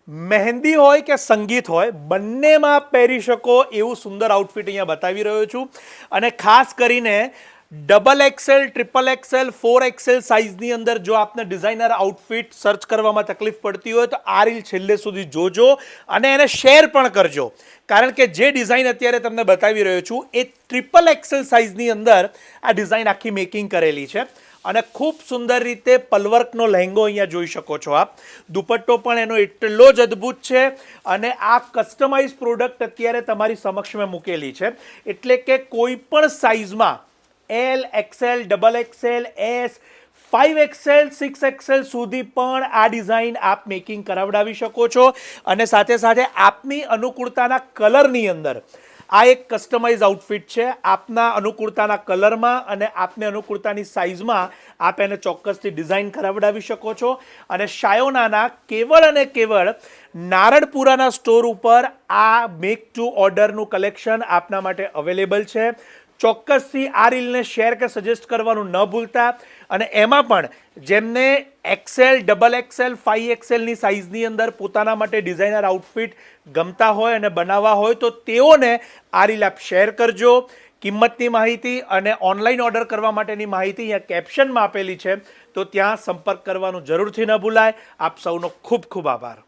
મહેંદી હોય કે સંગીત હોય બંનેમાં પહેરી શકો એવું સુંદર આઉટફિટ અહીંયા બતાવી રહ્યો છું અને ખાસ કરીને double XL triple XL 4XL સાઇઝની અંદર જો આપને ડિઝાઇનર આઉટફિટ સર્ચ કરવામાં તકલીફ પડતી હોય તો આ રીલ છેલ્લે સુધી જોજો અને એને શેર પણ કરજો, કારણ કે જે ડિઝાઇન અત્યારે તમને બતાવી રહ્યો છું એ ટ્રિપલ એક્સેલ સાઇઝની અંદર આ ડિઝાઇન આખી મેકિંગ કરેલી છે અને ખૂબ સુંદર રીતે પલવર્કનો લહેંગો અહીંયા જોઈ શકો છો આપ. દુપટ્ટો પણ એનો એટલો જ અદ્ભુત છે અને આ કસ્ટમાઇઝ પ્રોડક્ટ અત્યારે તમારી સમક્ષ મેં મૂકેલી છે, એટલે કે કોઈ પણ સાઇઝમાં L, XL, double XL, S, 5XL 6XL સુધી પણ આ ડિઝાઇન આપ મેકિંગ કરાવડાવી શકો છો અને સાથે સાથે આપની અનુકૂળતાના કલરની અંદર આ એક કસ્ટમાઇઝ આઉટફિટ છે. આપના અનુકૂળતાના કલરમાં અને આપને અનુકૂળતાની સાઇઝમાં આપ એને ચોક્કસથી ડિઝાઇન કરાવડાવી શકો છો અને શાયોનાના કેવળ અને કેવળ નારણપુરાના સ્ટોર ઉપર આ મેક ટુ ઓર્ડરનું કલેક્શન આપના માટે અવેલેબલ છે. ચોક્કસથી આ રીલને શેર કે સજેસ્ટ કરવાનું ન ભૂલતા અને એમાં પણ જેમને એક્સેલ, ડબલ એક્સેલ, 5XLની સાઇઝની અંદર પોતાના માટે ડિઝાઇનર આઉટફિટ ગમતા હોય અને બનાવવા હોય તો તેઓને આ રીલ આપ શેર કરજો. કિંમતની માહિતી અને ઓનલાઈન ઓર્ડર કરવા માટેની માહિતી અહીંયા કેપ્શનમાં આપેલી છે, તો ત્યાં સંપર્ક કરવાનું જરૂરથી ન ભૂલાય. આપ સૌનો ખૂબ ખૂબ આભાર.